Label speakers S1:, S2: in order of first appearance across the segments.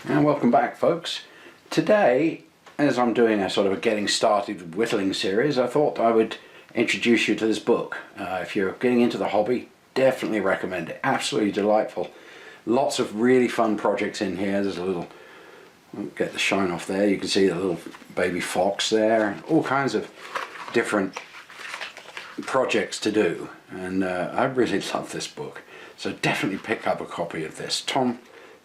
S1: And welcome back, folks. Today, as I'm doing a sort of a getting started with whittling series, I thought I would introduce you to this book. If you're getting into the hobby, definitely recommend it. Absolutely delightful. Lots of really fun projects in here. There's a little, get the shine off there, you can see the little baby fox there. All kinds of different projects to do. And I really love this book. So definitely pick up a copy of this. Tom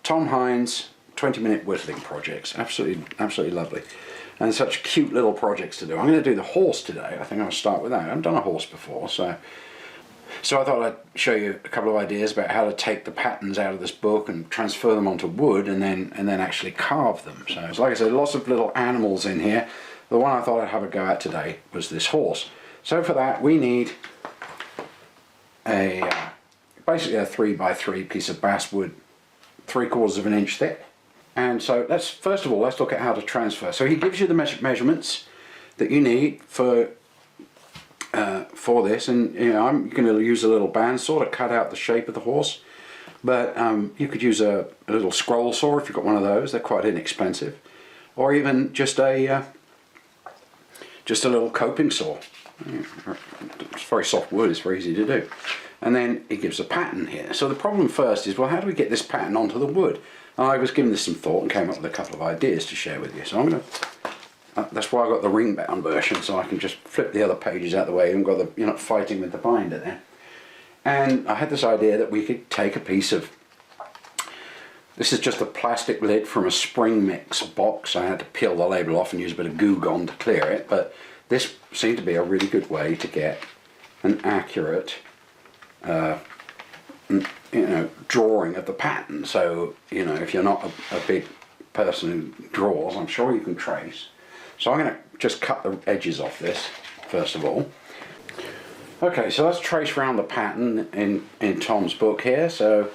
S1: Hindes, 20-minute whittling projects. Absolutely lovely. And such cute little projects to do. I'm going to do the horse today. I think I'll start with that. I haven't done a horse before, so I thought I'd show you a couple of ideas about how to take the patterns out of this book and transfer them onto wood and then actually carve them. So it's like I said, lots of little animals in here. The one I thought I'd have a go at today was this horse. So for that we need basically a 3x3 piece of basswood, 3/4 of an inch thick. And so first of all let's look at how to transfer. So he gives you the measurements that you need for this, and you know, I'm going to use a little bandsaw to cut out the shape of the horse, but you could use a little scroll saw if you've got one of those. They're quite inexpensive, or even just a little coping saw. It's very soft wood, it's very easy to do. And then he gives a pattern here. So the problem first is, well, how do we get this pattern onto the wood? And I was giving this some thought and came up with a couple of ideas to share with you. So I'm going to, that's why I got the ring bound version, so I can just flip the other pages out of the way and got the, you're not fighting with the binder there. And I had this idea that we could take a piece of, this is just a plastic lid from a spring mix box. I had to peel the label off and use a bit of Goo Gone to clear it, but this seemed to be a really good way to get an accurate drawing of the pattern. So, you know, if you're not a big person who draws, I'm sure you can trace. So I'm going to just cut the edges off this first of all. Okay, so let's trace around the pattern in Tom's book here. So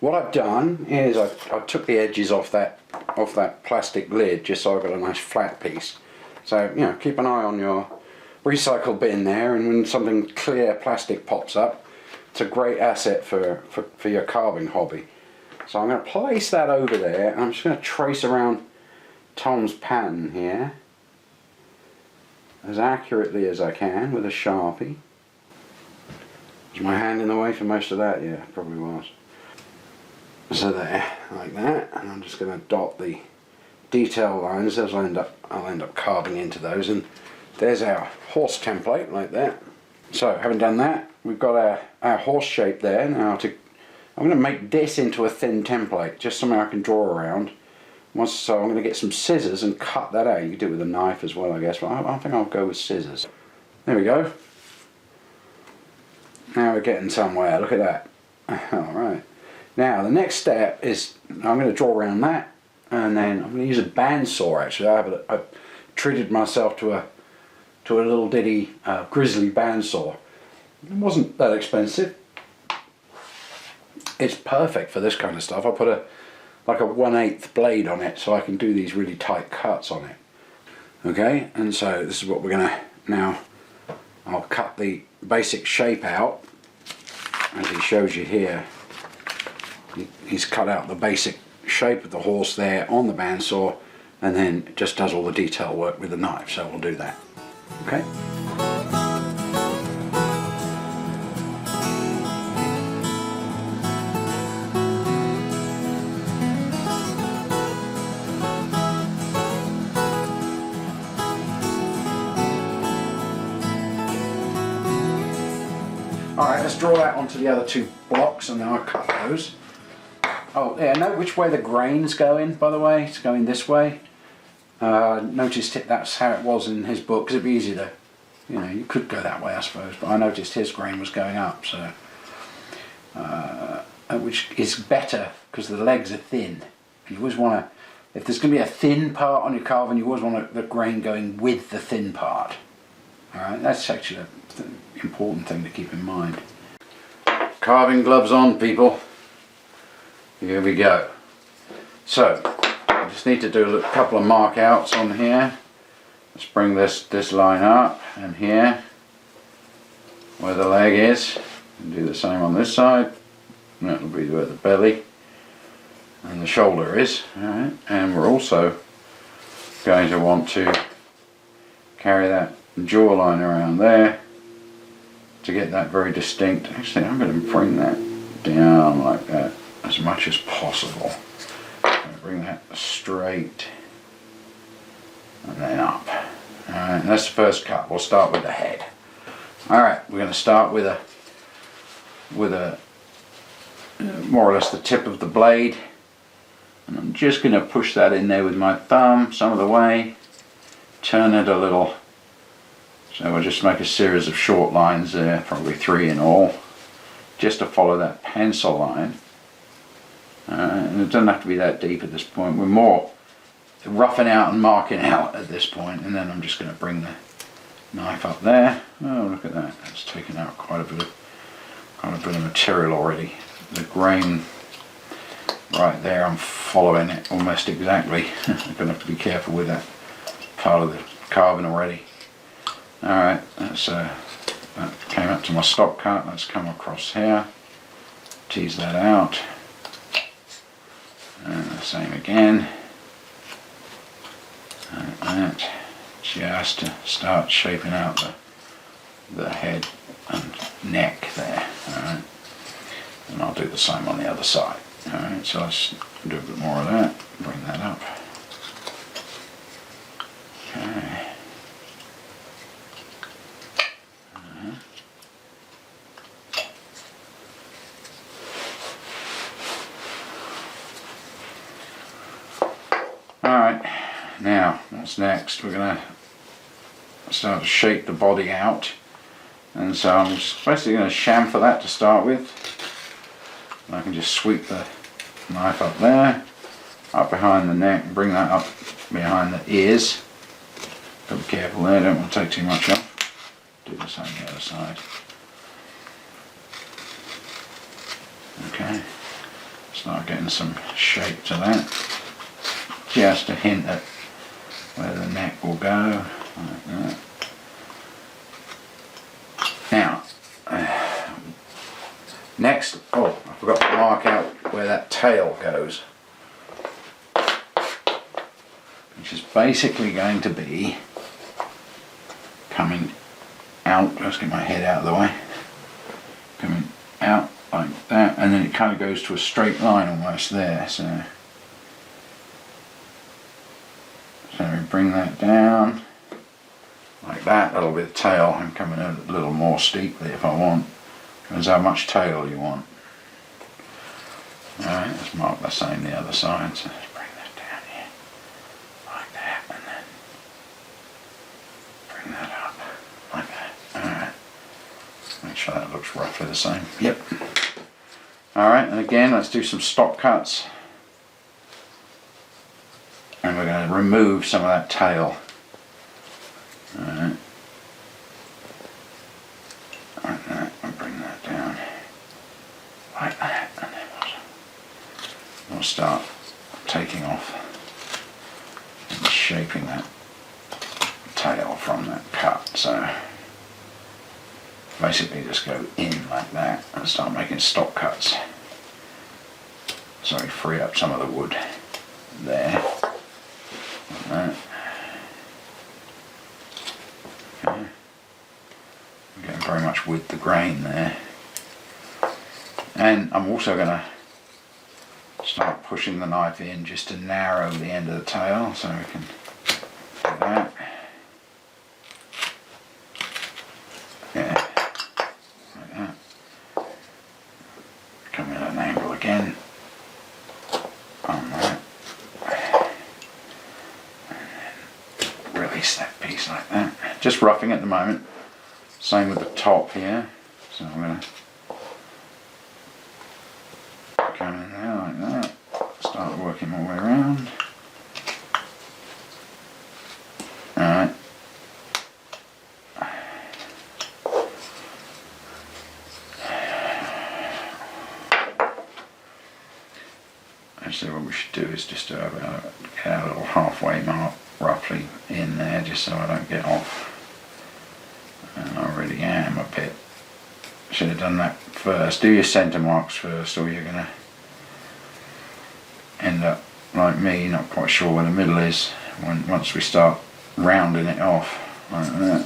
S1: what I've done is I took the edges off that plastic lid just so I've got a nice flat piece. So, you know, keep an eye on your recycle bin there, and when something clear plastic pops up, it's a great asset for your carving hobby. So I'm going to place that over there, and I'm just going to trace around Tom's pattern here as accurately as I can with a Sharpie. Was my hand in the way for most of that? Yeah, probably was. So there, like that, and I'm just going to dot the detail lines as I'll end up carving into those, and there's our horse template like that. So having done that, we've got our horse shape there. Now I'm going to make this into a thin template, just something I can draw around. So I'm going to get some scissors and cut that out. You could do it with a knife as well, I guess, but I think I'll go with scissors. There we go. Now we're getting somewhere, look at that. Alright. Now the next step is, I'm going to draw around that, and then I'm going to use a bandsaw actually. I've treated myself to a little ditty grizzly bandsaw. It wasn't that expensive. It's perfect for this kind of stuff. I put like a 1/8 blade on it so I can do these really tight cuts on it. Okay, and so this is what we're gonna, now I'll cut the basic shape out as he shows you here. He's cut out the basic shape of the horse there on the bandsaw, and then just does all the detail work with the knife, so we'll do that. Okay. Alright, let's draw that onto the other two blocks, and then I'll cut those. Oh yeah, note which way the grain's going, by the way. It's going this way. Noticed that's how it was in his book, because it'd be easy to, you know, you could go that way I suppose, but I noticed his grain was going up, so which is better because the legs are thin. You always want to, if there's going to be a thin part on your carving, you always want the grain going with the thin part. Alright, that's actually an important thing to keep in mind. Carving gloves on, people. Here we go. So I just need to do a couple of mark outs on here. Let's bring this line up, and here where the leg is, and do the same on this side. That'll be where the belly, and the shoulder is. Alright, and we're also going to want to carry that jawline around there to get that very distinct. Actually, I'm going to bring that down like that as much as possible. I'm going to bring that straight and then up. Alright, and that's the first cut. We'll start with the head. Alright, we're going to start with a more or less the tip of the blade, and I'm just going to push that in there with my thumb some of the way, turn it a little, so we'll just make a series of short lines there, probably 3 in all, just to follow that pencil line. And it doesn't have to be that deep at this point. We're more roughing out and marking out at this point, and then I'm just going to bring the knife up there. Oh, look at that, that's taken out quite a bit of material already. The grain right there, I'm following it almost exactly. I'm going to have to be careful with that part of the carving already. Alright, that came up to my stop cut. Let's come across here, tease that out, and the same again, like that, just to start shaping out the head and neck there. Alright, and I'll do the same on the other side. Alright, so let's do a bit more of that, bring that up. Okay. Alright, now what's next? We're going to start to shape the body out, and so I'm just basically going to chamfer that to start with. And I can just sweep the knife up there, up behind the neck, and bring that up behind the ears. Be careful there, don't want to take too much off. Do the same on the other side. Okay, start getting some shape to that. Just to hint at where the neck will go, like that. Now, next, oh, I forgot to mark out where that tail goes, which is basically going to be coming out. Let's get my head out of the way. Coming out like that, and then it kind of goes to a straight line almost there. So we bring that down like that. That'll be the tail. I'm coming out a little more steeply if I want. Depends how much tail you want. Alright, let's mark the same the other side. So let's bring that down here like that, and then bring that up like that. Alright, make sure that looks roughly the same. Yep. Alright, and again let's do some stop cuts. And we're going to remove some of that tail. Alright. Like that, and bring that down. Like that. And then we'll start taking off and shaping that tail from that cut. So basically just go in like that and start making stop cuts. So we free up some of the wood there. Right. Okay. I'm getting very much with the grain there, and I'm also going to start pushing the knife in just to narrow the end of the tail, so we can do that. Yeah, like that. Come in at an angle again on that. Release that piece like that. Just roughing at the moment. Same with the top here. So I'm going to come in there like that. Start working my way around. Alright. Actually what we should do is just get a little halfway mark roughly in there, just so I don't get off. And I already am a bit. Should have done that first. Do your centre marks first, or you're gonna end up like me, not quite sure where the middle is once we start rounding it off like that.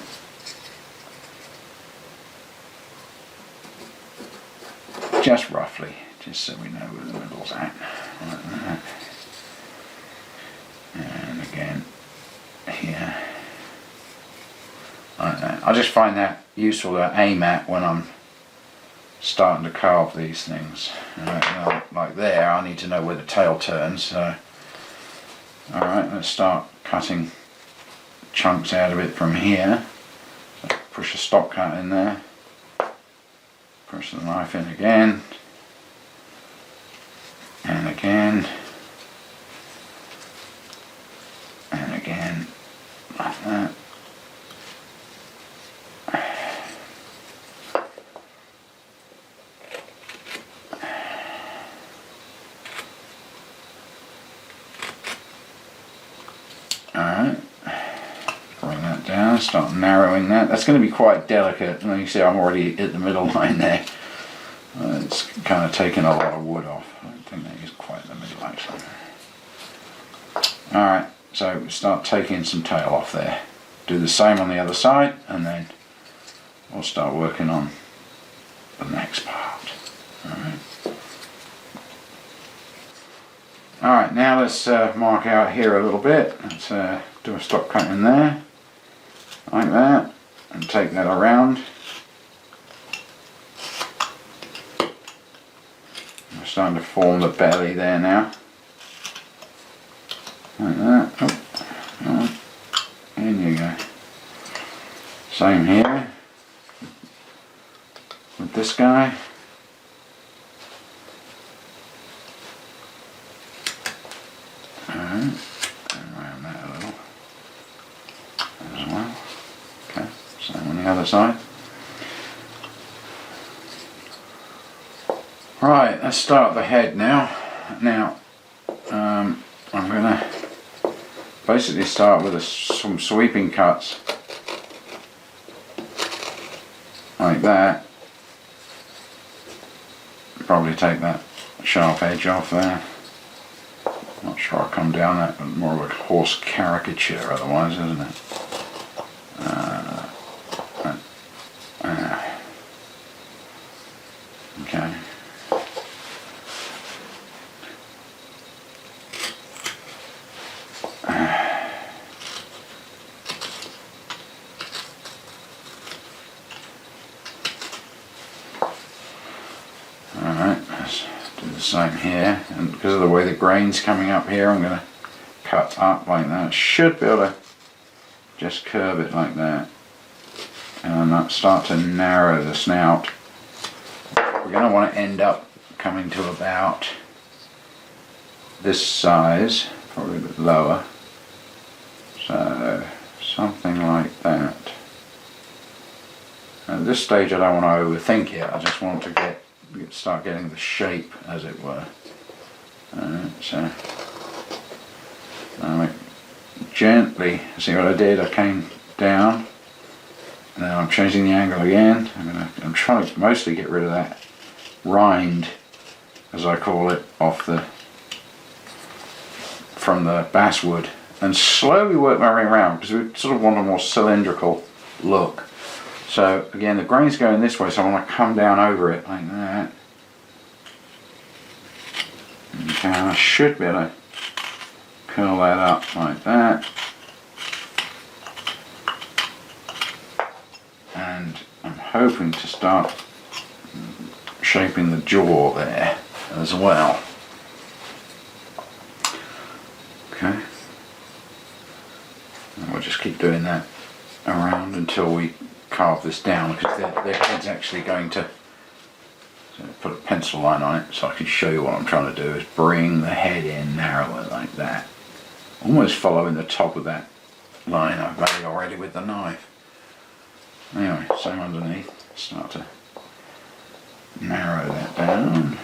S1: Just roughly, just so we know where the middle's at, like that. And again, here, like that. I just find that useful to aim at when I'm starting to carve these things. Like there, I need to know where the tail turns. So, alright, let's start cutting chunks out of it from here. So push a stop cut in there. Push the knife in again. And again. And again. Like that. Alright, bring that down, start narrowing that. That's going to be quite delicate, and you see I'm already at the middle line there. It's kind of taking a lot of wood off. I don't think that is quite the middle actually. Alright, so start taking some tail off there. Do the same on the other side, and then we'll start working on the next part. Alright. Alright, now let's mark out here a little bit. Let's do a stop cut in there, like that, and take that around. We're starting to form the belly there now, like that. Oh, in you go. Same here with this guy. Alright, and round that a little as well. Okay, same on the other side. Right, let's start the head now. Now, I'm going to basically start with some sweeping cuts like that. Probably take that sharp edge off there. Not sure I'll come down that, but more of a horse caricature otherwise, isn't it? Okay. Alright, let's do the same here, and because of the way the grain's coming up here, I'm going to cut up like that. Should be able to just curve it like that, and start to narrow the snout. We're going to want to end up coming to about this size, probably a bit lower, so something like that. At this stage I don't want to overthink it, I just want to start getting the shape, as it were. So gently, see what I did? I came down, and then I'm changing the angle again. I'm trying to mostly get rid of that rind, as I call it, from the basswood, and slowly work my way around, because we sort of want a more cylindrical look. So again, the grain's going this way, so I want to come down over it like that. Okay, I should be able to curl that up like that. And I'm hoping to start shaping the jaw there as well. Okay. And we'll just keep doing that around until we carve this down, because the head's actually going to, so put a pencil line on it so I can show you what I'm trying to do, is bring the head in narrower like that, almost following the top of that line I've made already with the knife. Anyway, same underneath, start to narrow that down.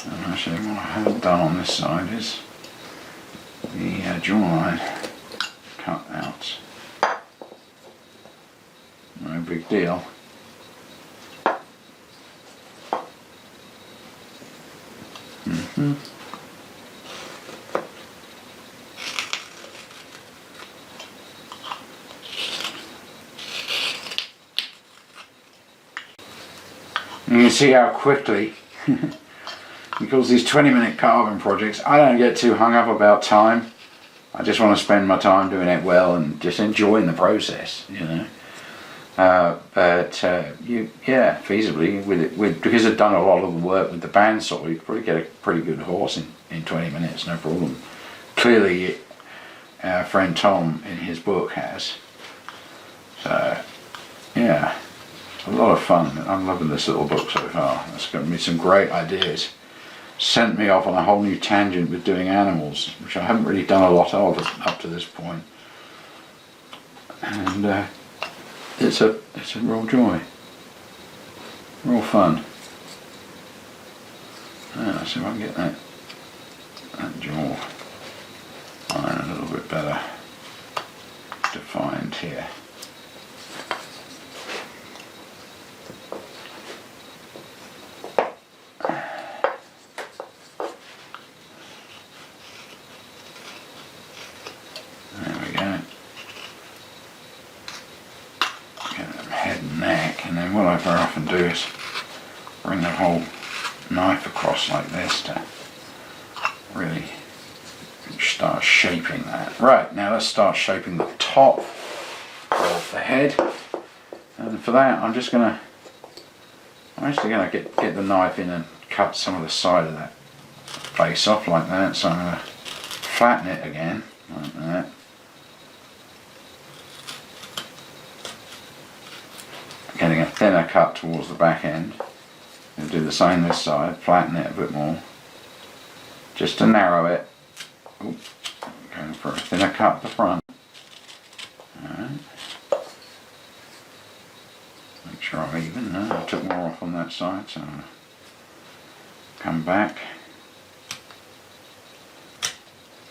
S1: And actually what I haven't done on this side is the jawline cut out. big deal. You can see how quickly, because these 20-minute carving projects, I don't get too hung up about time. I just want to spend my time doing it well and just enjoying the process, you know. Yeah, feasibly, because I've done a lot of the work with the bandsaw, you probably get a pretty good horse in 20 minutes, no problem. Clearly, our friend Tom in his book has. So, yeah, a lot of fun. I'm loving this little book so far. It's given me some great ideas. Sent me off on a whole new tangent with doing animals, which I haven't really done a lot of up to this point. And it's a real joy, real fun. Let's see if I can get that jaw line a little bit better defined here. What I very often do is bring the whole knife across like this to really start shaping that. Right, now let's start shaping the top of the head. And for that I'm actually gonna get the knife in and cut some of the side of that face off like that. So I'm gonna flatten it again like that. Getting a thinner cut towards the back end. And do the same this side, flatten it a bit more. Just to narrow it. Ooh, going for a thinner cut at the front. Alright. Make sure I'm even. No, I took more off on that side, so I'll come back.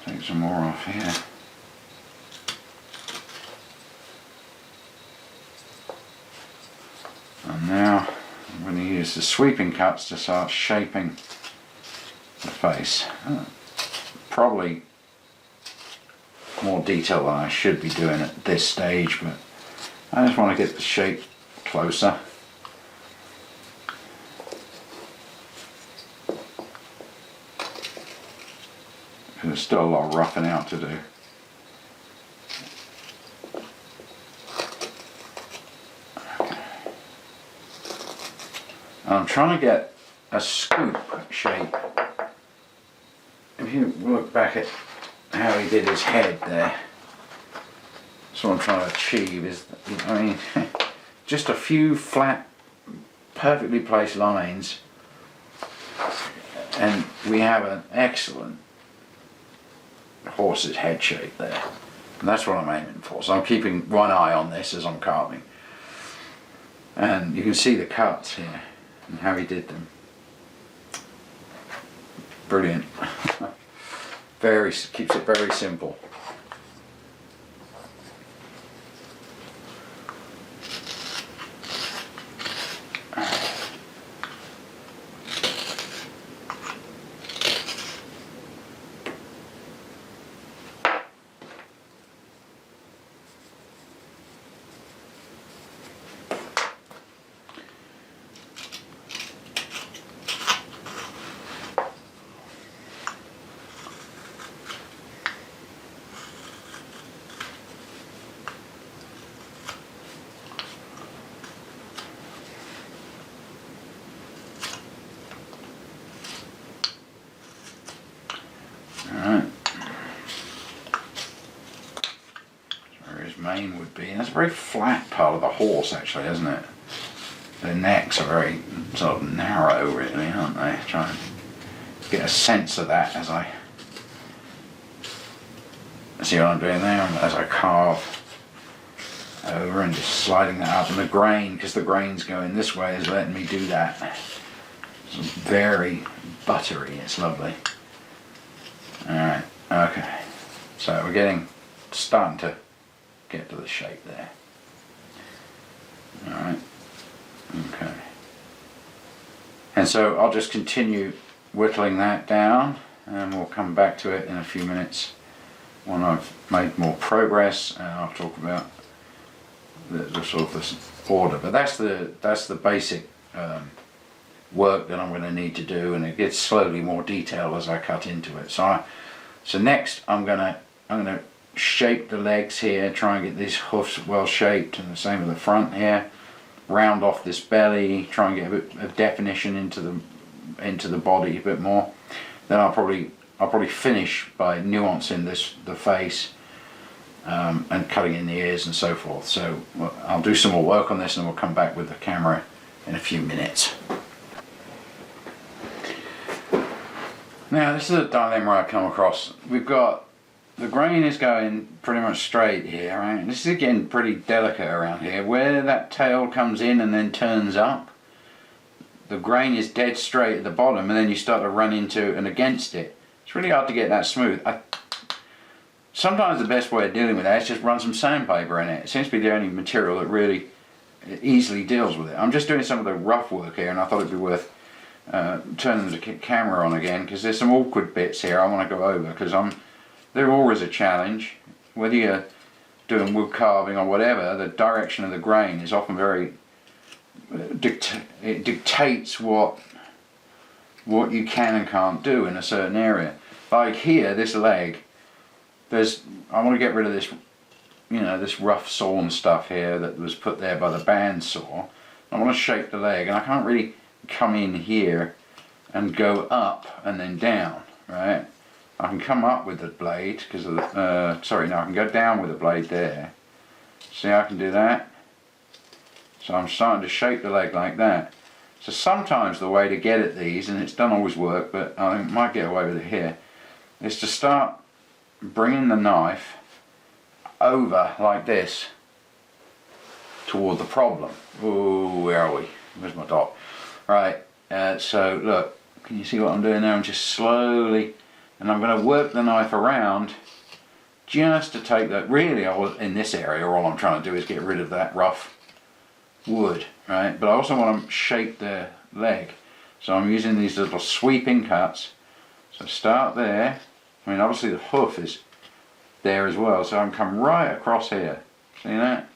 S1: Take some more off here. And now I'm going to use the sweeping cuts to start shaping the face. Probably more detail than I should be doing at this stage, but I just want to get the shape closer. Because there's still a lot of roughing out to do. I'm trying to get a scoop shape. If you look back at how he did his head there, that's what I'm trying to achieve is, I mean, just a few flat, perfectly placed lines and we have an excellent horse's head shape there. And that's what I'm aiming for. So I'm keeping one eye on this as I'm carving. And you can see the cuts here. And how he did them. Brilliant. Keeps it very simple. Mane would be, and that's a very flat part of the horse actually, isn't it? Their necks are very sort of narrow really, aren't they? Try and get a sense of that as I see what I'm doing there, as I carve over and just sliding that up, and the grain, because the grain's going this way, is letting me do that. It's very buttery, it's lovely. Alright, okay, so we're starting to get to the shape there. Alright, okay. And so I'll just continue whittling that down, and we'll come back to it in a few minutes when I've made more progress, and I'll talk about the sort of this order. But that's the basic work that I'm going to need to do, and it gets slowly more detailed as I cut into it. So next I'm gonna shape the legs here, try and get these hoofs well shaped, and the same with the front here. Round off this belly, try and get a bit of definition into the body a bit more. Then I'll probably finish by nuancing the face and cutting in the ears and so forth. So I'll do some more work on this, and we'll come back with the camera in a few minutes. Now this is a dilemma I come across. We've got the grain is going pretty much straight here, right? This is getting pretty delicate around here. Where that tail comes in and then turns up, the grain is dead straight at the bottom, and then you start to run into and against it. It's really hard to get that smooth. Sometimes the best way of dealing with that is just run some sandpaper in it. It seems to be the only material that really easily deals with it. I'm just doing some of the rough work here, and I thought it'd be worth turning the camera on again, because there's some awkward bits here I want to go over, because they're always a challenge. Whether you're doing wood carving or whatever, the direction of the grain is often very it dictates what you can and can't do in a certain area. Like here, this leg, I want to get rid of this, this rough sawn stuff here that was put there by the bandsaw. I want to shape the leg, and I can't really come in here and go up and then down, right? I can come up with the blade because of the, I can go down with the blade there. See, I can do that. So I'm starting to shape the leg like that. So sometimes the way to get at these, and it doesn't always work, but I might get away with it here, is to start bringing the knife over like this toward the problem. Ooh, where are we? Where's my dot? Right, so look, can you see what I'm doing now? I'm just slowly, and I'm going to work the knife around just to take that. Really, in this area, all I'm trying to do is get rid of that rough wood, right? But I also want to shape the leg, so I'm using these little sweeping cuts. So start there. I mean, obviously the hoof is there as well, so I can come right across here. See that?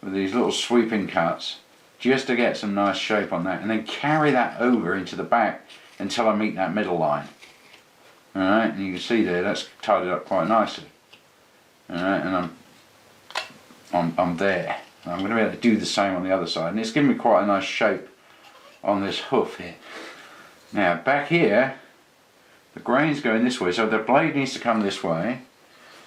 S1: With these little sweeping cuts, just to get some nice shape on that, and then carry that over into the back until I meet that middle line. Alright, and you can see there, that's tied it up quite nicely. Alright, and I'm there. I'm going to be able to do the same on the other side, and it's giving me quite a nice shape on this hoof here. Now back here, the grain's going this way, so the blade needs to come this way.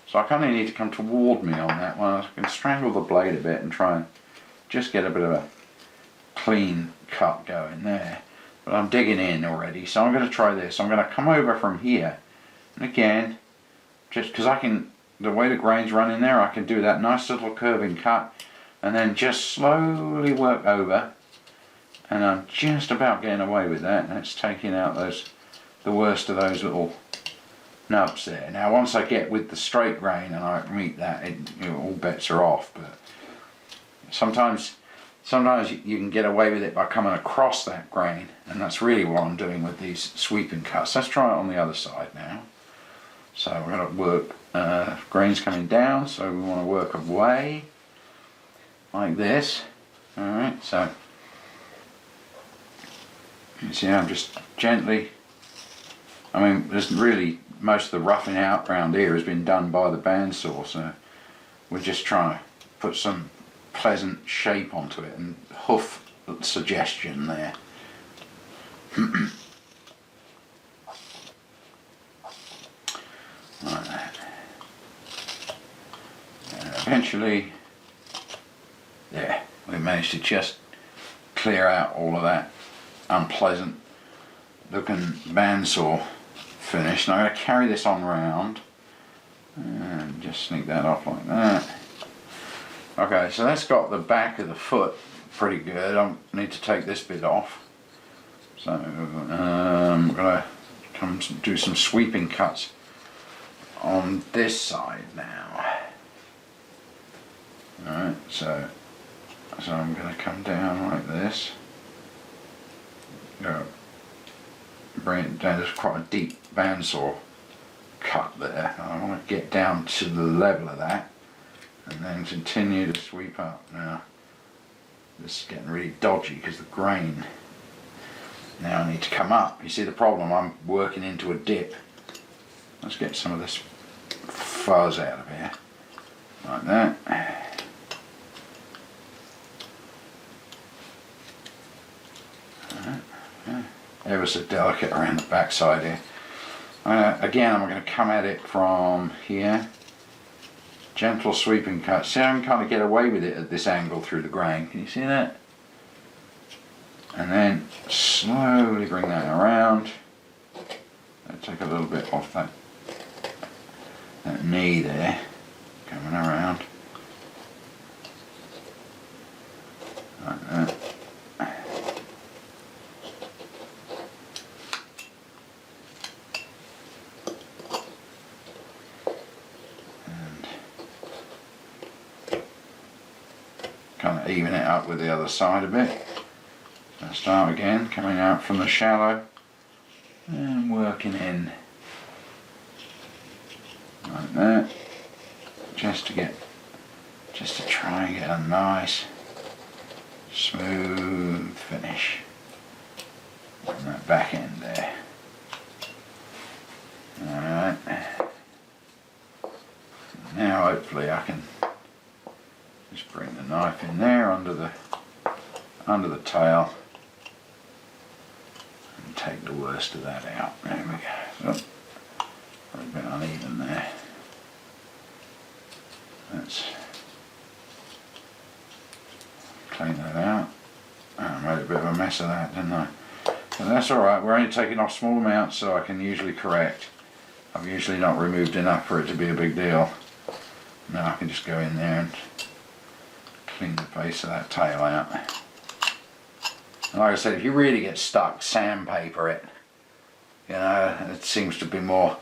S1: So I kind of need to come toward me on that one. I can strangle the blade a bit and try and just get a bit of a clean cut going there. But I'm digging in already, so I'm going to try this. I'm going to come over from here, and again, just because the way the grain's running there, I can do that nice little curving cut, and then just slowly work over, and I'm just about getting away with that. And it's taking out the worst of those little nubs there. Now once I get with the straight grain and I meet that, all bets are off. But sometimes you can get away with it by coming across that grain, and that's really what I'm doing with these sweeping cuts. Let's try it on the other side now. So we're going to work, grain's coming down, so we want to work away like this. Alright, so you see I'm just gently, there's really, most of the roughing out around here has been done by the bandsaw, so we're just trying to put some pleasant shape onto it and hoof suggestion there. Like that. And eventually, there, we managed to just clear out all of that unpleasant looking bandsaw finish. Now I'm going to carry this on round and just sneak that off like that. Okay, so that's got the back of the foot pretty good. I need to take this bit off. So I'm going to come do some sweeping cuts on this side now. Alright, so So I'm going to come down like this. Go, bring it down. There's quite a deep bandsaw cut there. I want to get down to the level of that and then continue to sweep up. Now this is getting really dodgy because the grain. Now I need to come up. You see the problem, I'm working into a dip. Let's get some of this fuzz out of here. Like that. Ever so delicate around the back side here. Again, I'm going to come at it from here. Gentle sweeping cut. See, I can kind of get away with it at this angle through the grain. Can you see that? And then slowly bring that around. Take a little bit off that knee there. Coming around. Like that. Kind of even it up with the other side a bit. So start again, coming out from the shallow and working in like that, just to try and get a nice smooth finish on that back end there. Alright, now hopefully I can just bring the knife in there under the tail and take the worst of that out. There we go. Oh, a bit uneven there. Let's clean that out. I made a bit of a mess of that, didn't I? But that's alright, we're only taking off small amounts so I can usually correct. I've usually not removed enough for it to be a big deal. Now I can just go in there and clean the base of that tail out. And like I said, if you really get stuck, sandpaper it. You know, it seems to be more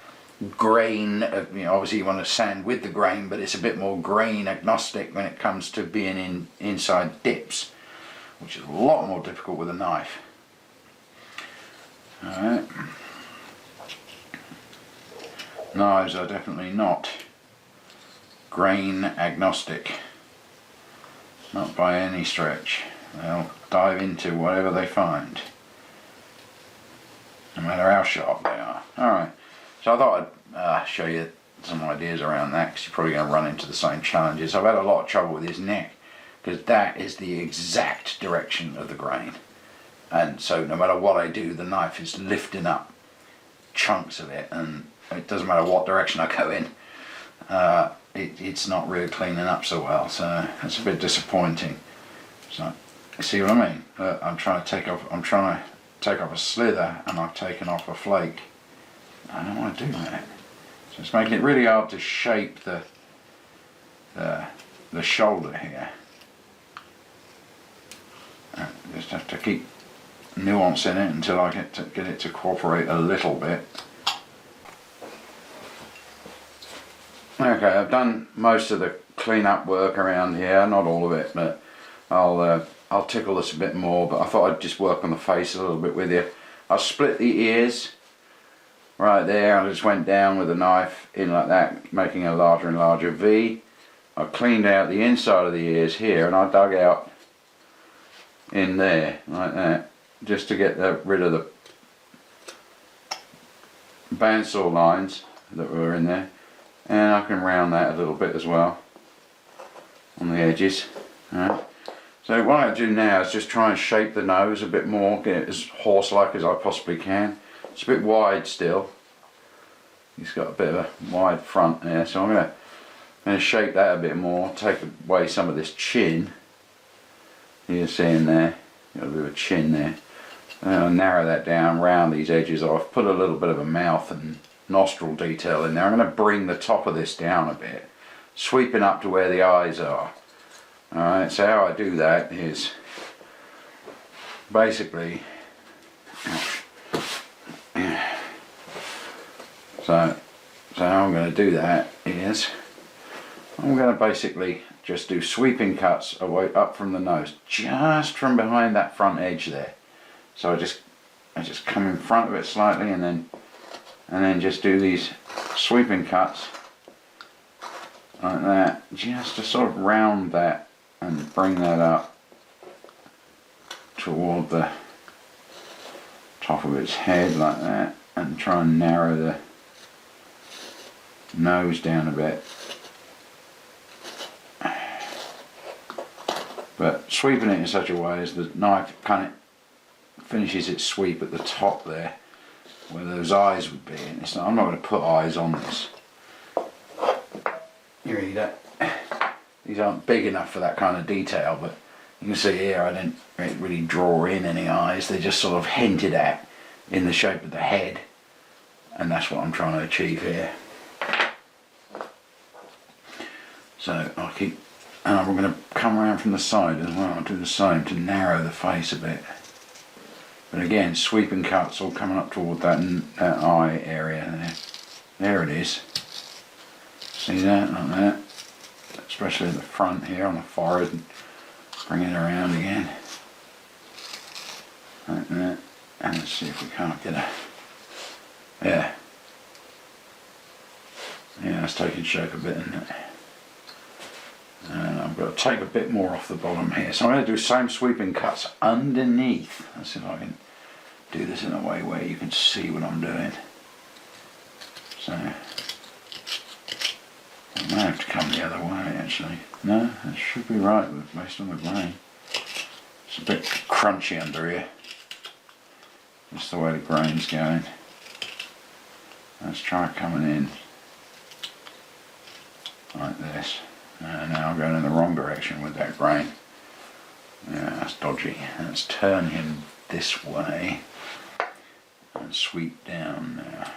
S1: grain. You know, obviously you want to sand with the grain, but it's a bit more grain agnostic when it comes to being inside dips, which is a lot more difficult with a knife. Alright. Knives are definitely not grain agnostic. Not by any stretch. They'll dive into whatever they find, no matter how sharp they are. Alright, so I thought I'd show you some ideas around that, because you're probably going to run into the same challenges. I've had a lot of trouble with his neck, because that is the exact direction of the grain. And so no matter what I do, the knife is lifting up chunks of it, and it doesn't matter what direction I go in. It's not really cleaning up so well, so it's a bit disappointing. So, you see what I mean? I'm trying to take off a slither, and I've taken off a flake. I don't want to do that. So it's making it really hard to shape the shoulder here. I just have to keep nuancing it until I get it to cooperate a little bit. Okay, I've done most of the clean-up work around here, not all of it, but I'll tickle this a bit more, but I thought I'd just work on the face a little bit with you. I split the ears right there, I just went down with a knife in like that, making a larger and larger V. I cleaned out the inside of the ears here, and I dug out in there, like that, just to get rid of the bandsaw lines that were in there. And I can round that a little bit as well on the edges. Right. So what I do now is just try and shape the nose a bit more, get it as horse-like as I possibly can. It's a bit wide still. He's got a bit of a wide front there, so I'm going to shape that a bit more, take away some of this chin. You're seeing there, got a bit of a chin there. And I'll narrow that down, round these edges off, put a little bit of a mouth and nostril detail in there. I'm going to bring the top of this down a bit, sweeping up to where the eyes are. Alright, so how I do that is basically, so how I'm going to do that is I'm going to basically just do sweeping cuts away up from the nose, just from behind that front edge there. So I just come in front of it slightly, and then just do these sweeping cuts like that, just to sort of round that and bring that up toward the top of its head like that, and try and narrow the nose down a bit. But sweeping it in such a way as the knife kind of finishes its sweep at the top there, where those eyes would be. And I'm not going to put eyes on this. You really don't. These aren't big enough for that kind of detail, but you can see here I didn't really draw in any eyes. They're just sort of hinted at in the shape of the head, and that's what I'm trying to achieve here. So I'll keep, and we're going to come around from the side as well. I'll do the same to narrow the face a bit. But again, sweeping cuts all coming up toward that eye area there. There it is. See that, like that. Especially at the front here on the forehead. And bring it around again. Like that. And let's see if we can't get a... Yeah. Yeah, it's taking shape a bit, isn't it? And I've got to take a bit more off the bottom here. So I'm going to do same sweeping cuts underneath. Let's see if I can do this in a way where you can see what I'm doing. So I might have to come the other way actually. No, that should be right based on the grain. It's a bit crunchy under here. Just the way the grain's going. Let's try coming in like this. Now I'm going in the wrong direction with that grain. Yeah, that's dodgy. Let's turn him this way and sweep down now.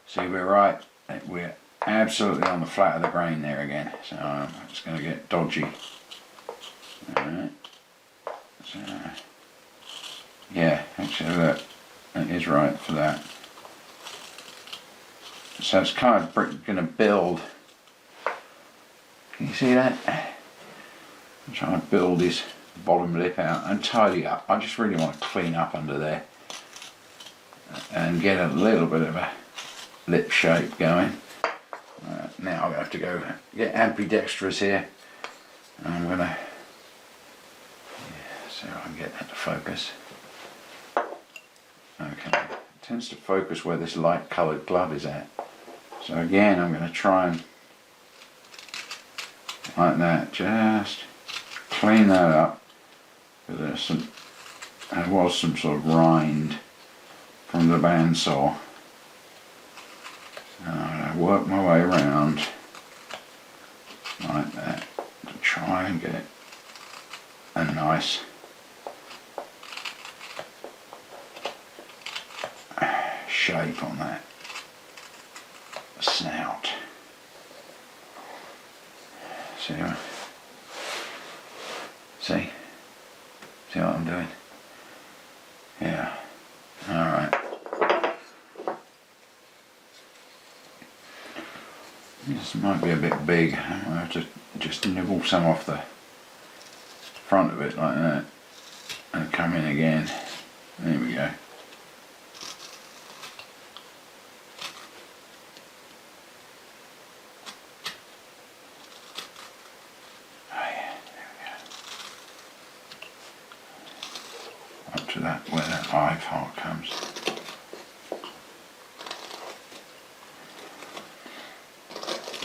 S1: See, we're right. We're absolutely on the flat of the grain there again. So I'm just going to get dodgy. Alright. So, yeah, actually that is right for that. So it's kind of going to build. Can you see that? I'm trying to build his bottom lip out and tidy up. I just really want to clean up under there and get a little bit of a lip shape going. Now I'm going to have to go get ambidextrous here. And I'm going to see if I can get that to focus. Okay, it tends to focus where this light coloured glove is at. So again I'm going to try and like that, just clean that up. There was some sort of rind from the bandsaw. And I'm going to work my way around like that to try and get a nice shape on that snout. See what I'm doing? Yeah. Alright. This might be a bit big. I'll have to just nibble some off the front of it like that and come in again. There we go. To that where that eye part comes.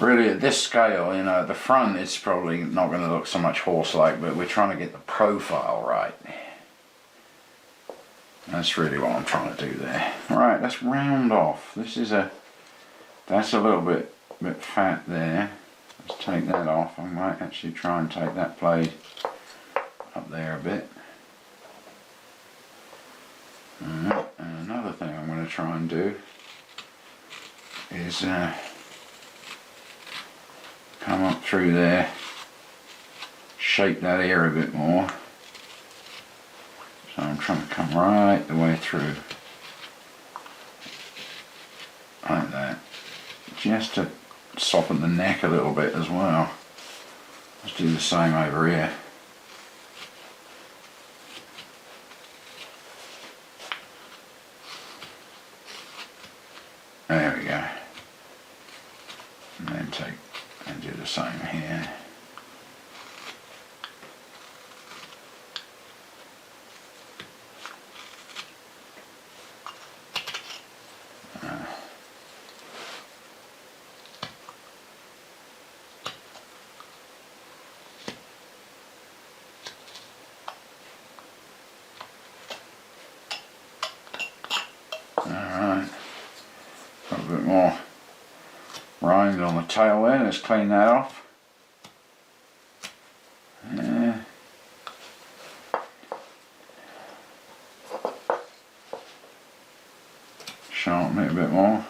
S1: Really at this scale, you know, at the front it's probably not going to look so much horse-like, but we're trying to get the profile right. That's really what I'm trying to do there. Alright, let's round off. That's a little bit fat there. Let's take that off. I might actually try and take that blade up there a bit. And another thing I'm going to try and do is come up through there, shape that ear a bit more. So I'm trying to come right the way through, like that, just to soften the neck a little bit as well. Let's do the same over here. There we go. And then take and do the same here. Alright, got a bit more rind on the tail there, let's clean that off. Yeah. Sharpen it a bit more.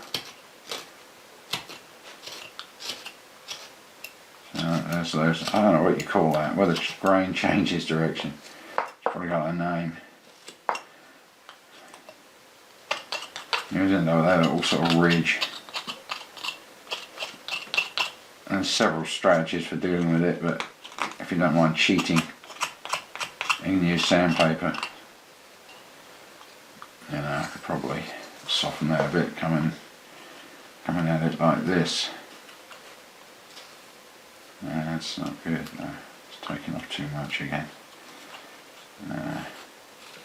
S1: So there's those, I don't know what you call that, where the grain changes direction. It's probably got a name. You end up with that little sort of ridge. And there's several strategies for dealing with it, but if you don't mind cheating, you can use sandpaper. You know, I could probably soften that a bit coming at it like this. No, that's not good. No, it's taking off too much again.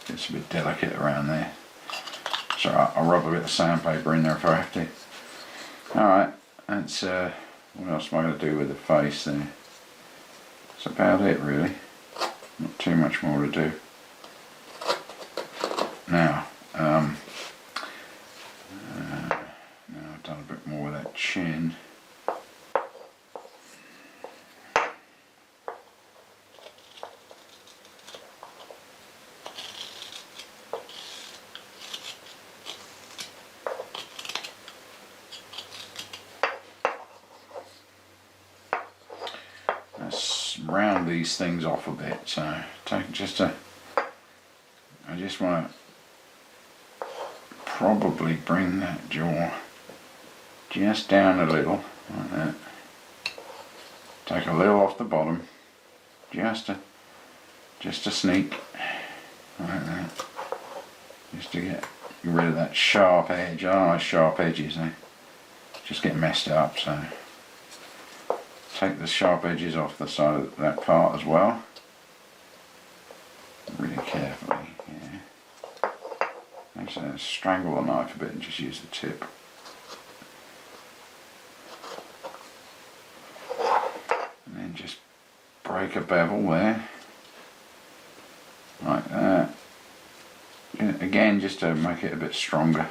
S1: It's a bit delicate around there. So I'll rub a bit of sandpaper in there if I have to. Alright, that's what else am I going to do with the face there? That's about it really. Not too much more to do. Now, now I've done a bit more with that chin. Round these things off a bit, so take I just want to probably bring that jaw just down a little like that. Take a little off the bottom, just a sneak like that, just to get rid of that sharp edge. Oh, sharp edges, they just get messed up, so take the sharp edges off the side of that part as well. Really carefully, yeah. Actually, strangle the knife a bit and just use the tip. And then just break a bevel there. Like that. Again, just to make it a bit stronger.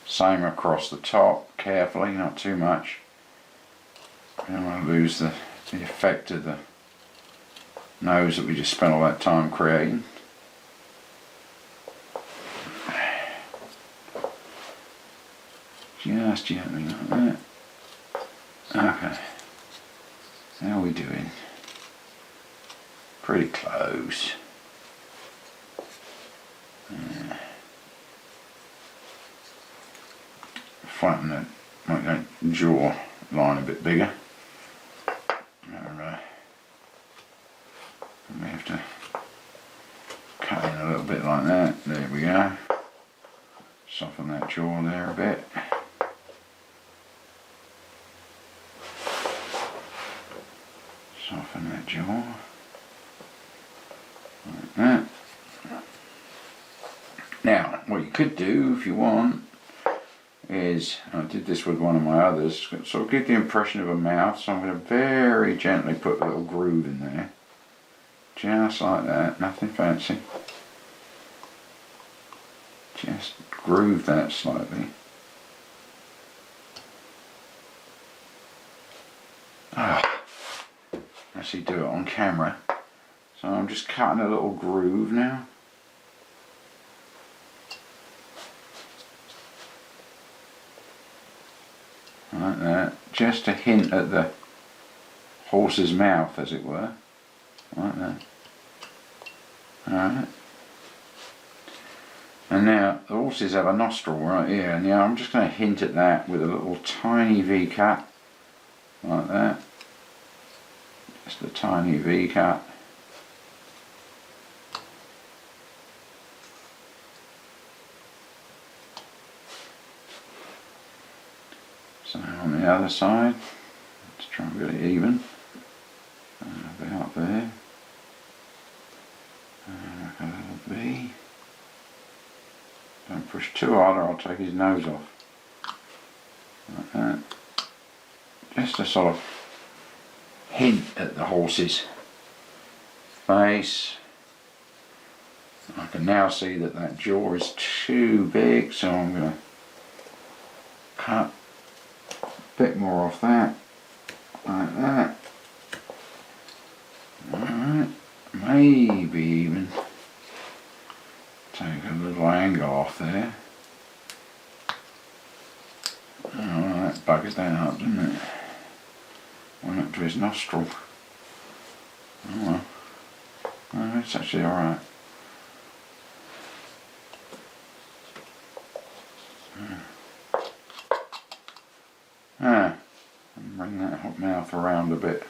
S1: Same across the top, carefully, not too much. I don't want to lose the effect of the nose that we just spent all that time creating. Just gently like that. Okay. How are we doing? Pretty close. Flatten it, make that jaw line a bit bigger. We have to cut in a little bit like that. There we go. Soften that jaw there a bit. Soften that jaw. Like that. Now, what you could do if you want is, I did this with one of my others, sort of give the impression of a mouth, so I'm going to very gently put a little groove in there. Just like that, nothing fancy. Just groove that slightly. Actually do it on camera. So I'm just cutting a little groove now. Like that, just a hint at the horse's mouth, as it were. Like that. Alright. And now the horses have a nostril right here, and now I'm just going to hint at that with a little tiny V cut. like that. Just a tiny V cut. So on the other side, let's try and get it even. About there. Like a little V. Don't push too hard or I'll take his nose off. Like that. Just a sort of hint at the horse's face. I can now see that that jaw is too big, so I'm going to cut a bit more off that, like that. Alright, maybe even take a little angle off there. Oh, that buggers that up, didn't it? Went up to his nostril. Oh well. Oh, it's actually alright. And bring that hot mouth around a bit.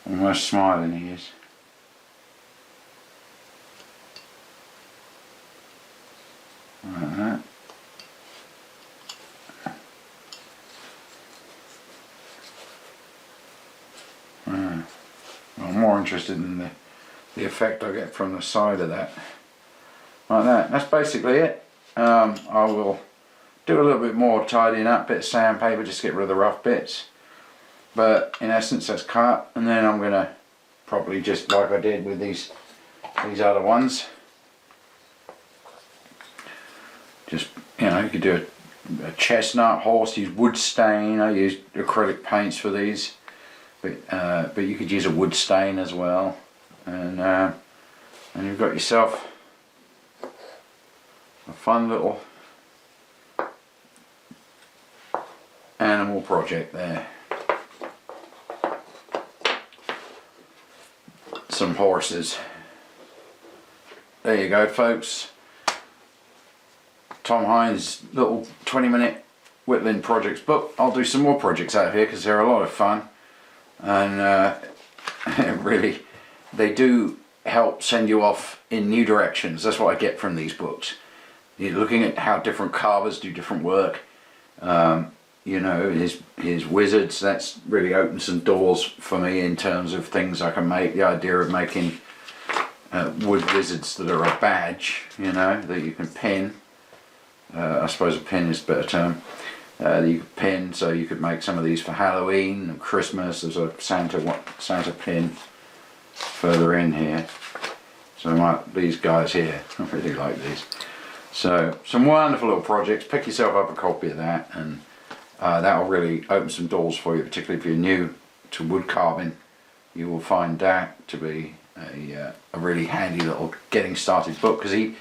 S1: Almost smiling he is. Like that. Well, I'm more interested in the effect I get from the side of that. Like that. That's basically it. I will do a little bit more tidying up, bit of sandpaper just to get rid of the rough bits. But in essence that's cut, and then I'm going to probably just like I did with these other ones. Just, you know, you could do a chestnut horse, use wood stain. I use acrylic paints for these, but you could use a wood stain as well, and you've got yourself a fun little animal project there. Some horses. There you go, folks. Tom Hindes' little 20-minute Whittling Projects book. I'll do some more projects out here because they're a lot of fun, and really they do help send you off in new directions. That's what I get from these books. You're looking at how different carvers do different work. You know, his wizards, that's really opened some doors for me in terms of things I can make. The idea of making wood wizards that are a badge, you know, that you can pin. I suppose a pin is a better term. That you could pin, so you could make some of these for Halloween and Christmas. There's a Santa pin further in here. So like these guys here, I really like these. So some wonderful little projects. Pick yourself up a copy of that, and that will really open some doors for you, particularly if you're new to wood carving. You will find that to be a really handy little getting started book, because he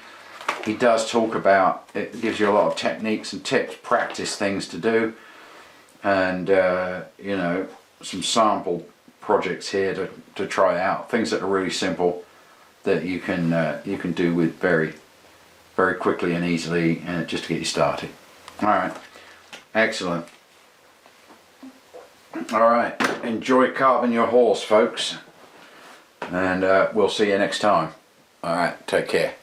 S1: does talk about, it gives you a lot of techniques and tips, practice things to do, and you know, some sample projects here to try out, things that are really simple that you can do with very quickly and easily, just to get you started. Alright, excellent. Alright, enjoy carving your horse, folks, and we'll see you next time. Alright, take care.